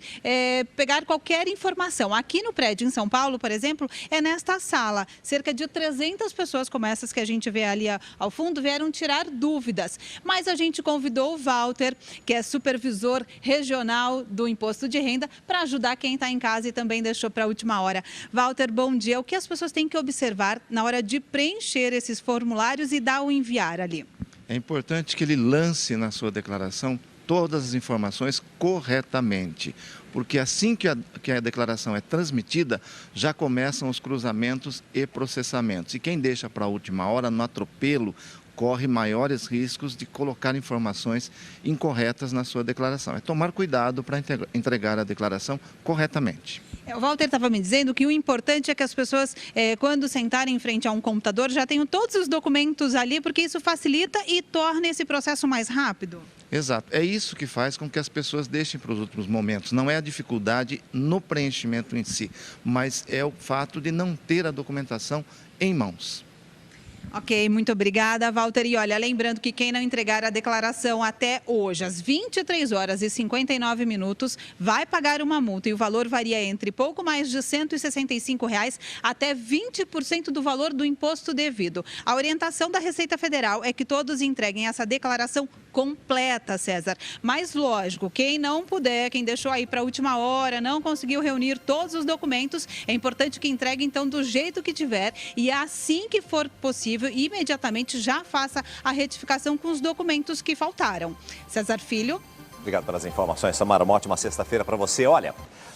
pegar qualquer informação. Aqui no prédio em São Paulo, por exemplo, é nesta sala. Cerca de 300 pessoas como essas que a gente vê ali ao fundo vieram tirar dúvidas. Mas a gente convidou o Walter, que é supervisor regional do imposto de renda, para ajudar quem está em casa e também deixou para a última hora. Walter, bom dia. O que as pessoas têm que observar na hora de preencher esses formulários e dar o enviar ali? É importante que ele lance na sua declaração todas as informações corretamente, porque assim que a declaração é transmitida, já começam os cruzamentos e processamentos. E quem deixa para a última hora, no atropelo, corre maiores riscos de colocar informações incorretas na sua declaração. É tomar cuidado para entregar a declaração corretamente. O Walter estava me dizendo que o importante é que as pessoas, quando sentarem em frente a um computador, já tenham todos os documentos ali, porque isso facilita e torna esse processo mais rápido. Exato. É isso que faz com que as pessoas deixem para os últimos momentos. Não é a dificuldade no preenchimento em si, mas é o fato de não ter a documentação em mãos. Ok, muito obrigada, Walter. E olha, lembrando que quem não entregar a declaração até hoje, às 23 horas e 59 minutos, vai pagar uma multa. E o valor varia entre pouco mais de R$ 165 até 20% do valor do imposto devido. A orientação da Receita Federal é que todos entreguem essa declaração completa, César. Mas, lógico, quem não puder, quem deixou aí para a última hora, não conseguiu reunir todos os documentos, é importante que entregue, então, do jeito que tiver. E assim que for possível, imediatamente já faça a retificação com os documentos que faltaram. César Filho. Obrigado pelas informações, Samara. Uma ótima sexta-feira para você. Olha,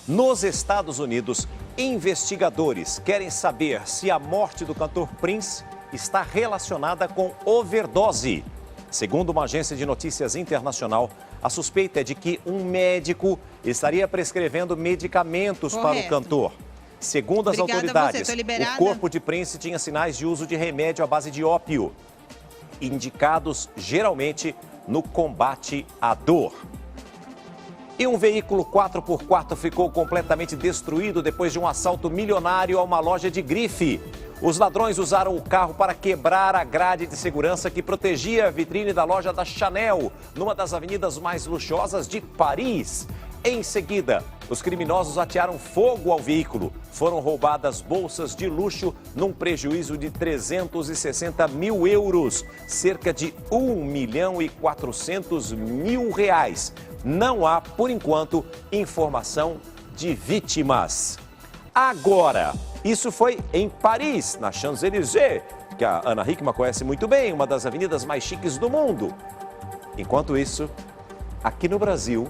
nos Estados Unidos, investigadores querem saber se a morte do cantor Prince está relacionada com overdose. Segundo uma agência de notícias internacional, a suspeita é de que um médico estaria prescrevendo medicamentos para o cantor. Segundo as autoridades, o corpo de Prince tinha sinais de uso de remédio à base de ópio, indicados geralmente no combate à dor. E um veículo 4x4 ficou completamente destruído depois de um assalto milionário a uma loja de grife. Os ladrões usaram o carro para quebrar a grade de segurança que protegia a vitrine da loja da Chanel, numa das avenidas mais luxuosas de Paris. Em seguida, os criminosos atearam fogo ao veículo. Foram roubadas bolsas de luxo num prejuízo de 360 mil euros, cerca de 1.400.000 reais. Não há, por enquanto, informação de vítimas. Agora, isso foi em Paris, na Champs-Élysées, que a Ana Hickman conhece muito bem, uma das avenidas mais chiques do mundo. Enquanto isso, aqui no Brasil,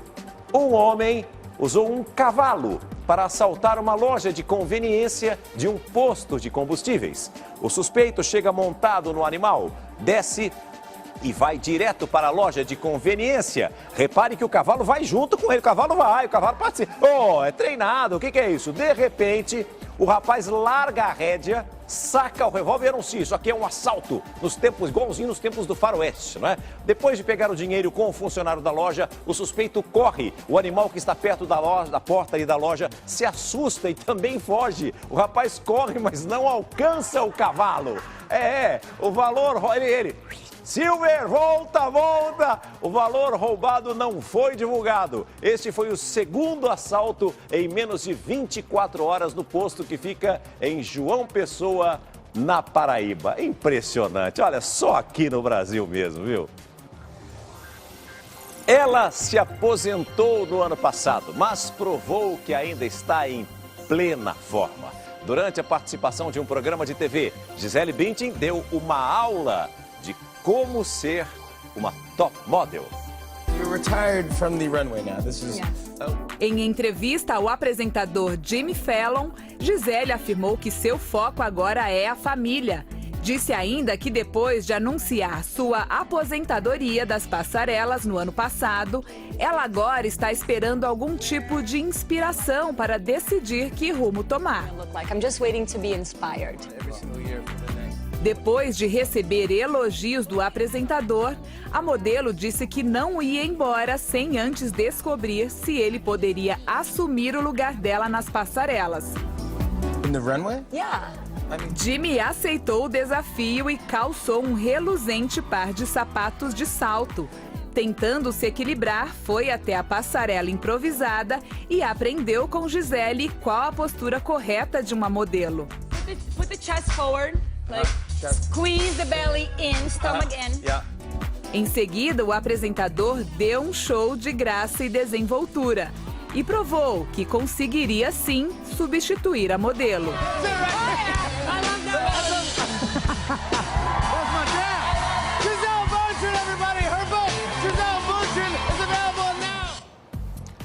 um homem usou um cavalo para assaltar uma loja de conveniência de um posto de combustíveis. O suspeito chega montado no animal, desce e vai direto para a loja de conveniência. Repare que o cavalo vai junto com ele, o cavalo participa. Oh, é treinado, o que é isso? De repente, o rapaz larga a rédea, saca o revólver e anuncia. Isso aqui é um assalto, nos tempos, igualzinho nos tempos do faroeste, não é? Depois de pegar o dinheiro com o funcionário da loja, o suspeito corre. O animal que está perto da loja, da porta ali da loja, se assusta e também foge. O rapaz corre, mas não alcança o cavalo. O valor, ele... Silver, volta! O valor roubado não foi divulgado. Este foi o segundo assalto em menos de 24 horas no posto que fica em João Pessoa, na Paraíba. Impressionante, olha, só aqui no Brasil mesmo, viu? Ela se aposentou no ano passado, mas provou que ainda está em plena forma. Durante a participação de um programa de TV, Gisele Bündchen deu uma aula de como ser uma top model. Em entrevista ao apresentador Jimmy Fallon, Gisele afirmou que seu foco agora é a família. Disse ainda que depois de anunciar sua aposentadoria das passarelas no ano passado, ela agora está esperando algum tipo de inspiração para decidir que rumo tomar. Depois de receber elogios do apresentador, a modelo disse que não ia embora sem antes descobrir se ele poderia assumir o lugar dela nas passarelas. Jimmy aceitou o desafio e calçou um reluzente par de sapatos de salto. Tentando se equilibrar, foi até a passarela improvisada e aprendeu com Gisele qual a postura correta de uma modelo. Put the chest forward. Squeeze the belly in, stomach in. Em seguida, o apresentador deu um show de graça e desenvoltura e provou que conseguiria sim substituir a modelo.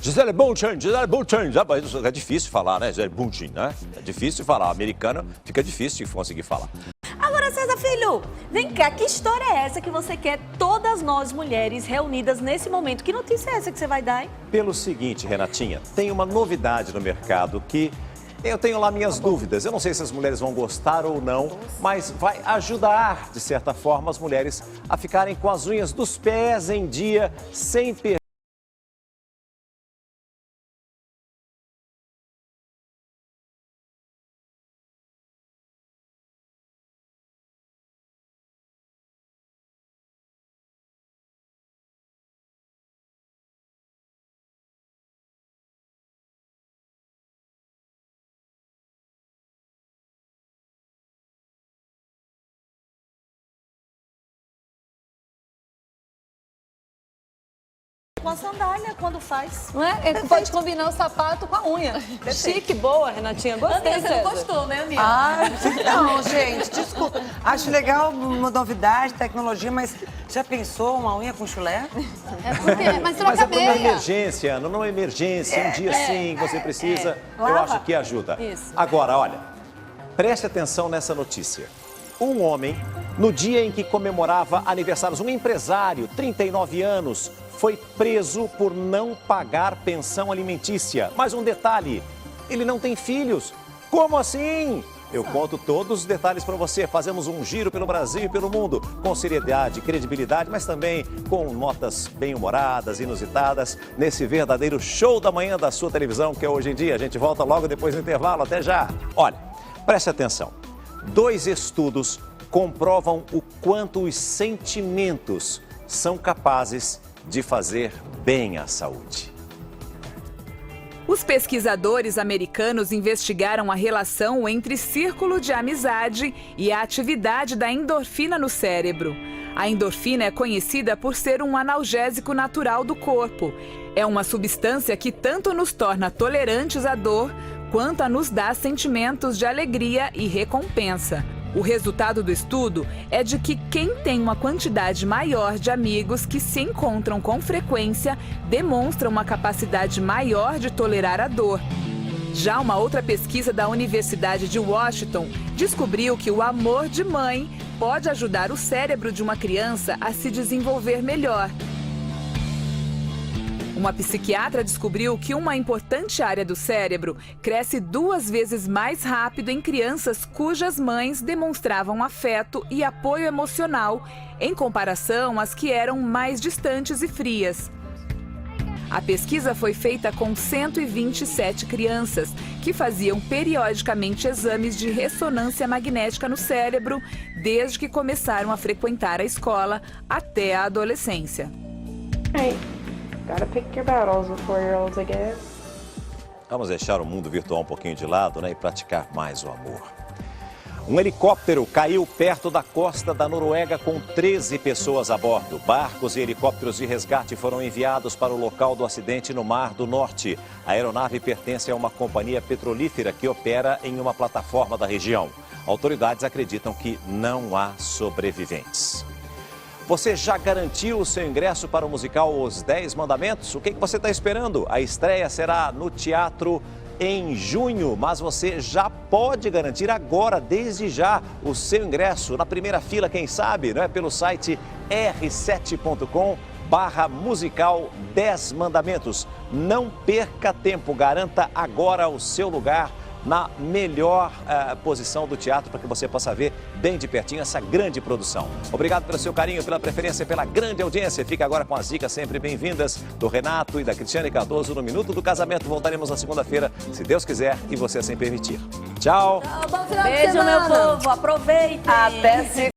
Gisele Bündchen. É difícil falar, né? Gisele Bündchen, né? É difícil falar. Americano fica difícil de conseguir falar. Agora, César Filho, vem cá, que história é essa que você quer todas nós mulheres reunidas nesse momento? Que notícia é essa que você vai dar, hein? Pelo seguinte, Renatinha, tem uma novidade no mercado que eu tenho lá minhas dúvidas. Eu não sei se as mulheres vão gostar ou não, mas vai ajudar, de certa forma, as mulheres a ficarem com as unhas dos pés em dia, sem perder. Com a sandália, quando faz. Não é? Ele pode combinar o sapato com a unha. Chique, boa, Renatinha. Gostei, você não gostou, né, amiga? Não, gente, desculpa. Acho legal uma novidade, tecnologia, mas já pensou uma unha com chulé? Mas é para uma emergência, Ana, não é emergência. Um dia sim, você precisa, eu acho que ajuda. Isso. Agora, olha, preste atenção nessa notícia. Um homem, no dia em que comemorava aniversários, um empresário, 39 anos, foi preso por não pagar pensão alimentícia. Mas um detalhe, ele não tem filhos. Como assim? Eu conto todos os detalhes para você. Fazemos um giro pelo Brasil e pelo mundo, com seriedade, credibilidade, mas também com notas bem-humoradas, inusitadas, nesse verdadeiro show da manhã da sua televisão, que é Hoje em Dia. A gente volta logo depois do intervalo. Até já. Olha, preste atenção. 2 estudos comprovam o quanto os sentimentos são capazes de fazer bem à saúde. Os pesquisadores americanos investigaram a relação entre círculo de amizade e a atividade da endorfina no cérebro. A endorfina é conhecida por ser um analgésico natural do corpo. É uma substância que tanto nos torna tolerantes à dor, quanto a nos dá sentimentos de alegria e recompensa. O resultado do estudo é de que quem tem uma quantidade maior de amigos que se encontram com frequência demonstra uma capacidade maior de tolerar a dor. Já uma outra pesquisa da Universidade de Washington descobriu que o amor de mãe pode ajudar o cérebro de uma criança a se desenvolver melhor. Uma psiquiatra descobriu que uma importante área do cérebro cresce 2 vezes mais rápido em crianças cujas mães demonstravam afeto e apoio emocional, em comparação às que eram mais distantes e frias. A pesquisa foi feita com 127 crianças, que faziam periodicamente exames de ressonância magnética no cérebro, desde que começaram a frequentar a escola até a adolescência. Gotta pick your battles with 4-year-olds, I guess. Vamos deixar o mundo virtual um pouquinho de lado, né, e praticar mais o amor. Um helicóptero caiu perto da costa da Noruega com 13 pessoas a bordo. Barcos e helicópteros de resgate foram enviados para o local do acidente no Mar do Norte. A aeronave pertence a uma companhia petrolífera que opera em uma plataforma da região. Autoridades acreditam que não há sobreviventes. Você já garantiu o seu ingresso para o musical Os 10 Mandamentos? O que você está esperando? A estreia será no teatro em junho, mas você já pode garantir agora, desde já, o seu ingresso na primeira fila, quem sabe, não é? Pelo site r7.com/musical 10 Mandamentos. Não perca tempo, garanta agora o seu lugar na melhor posição do teatro para que você possa ver bem de pertinho essa grande produção. Obrigado pelo seu carinho, pela preferência, pela grande audiência. Fica agora com as dicas sempre bem-vindas do Renato e da Cristiane Cardoso no Minuto do Casamento. Voltaremos na segunda-feira, se Deus quiser e você assim permitir. Tchau! Beijo, meu povo. Aproveitem. Até segunda.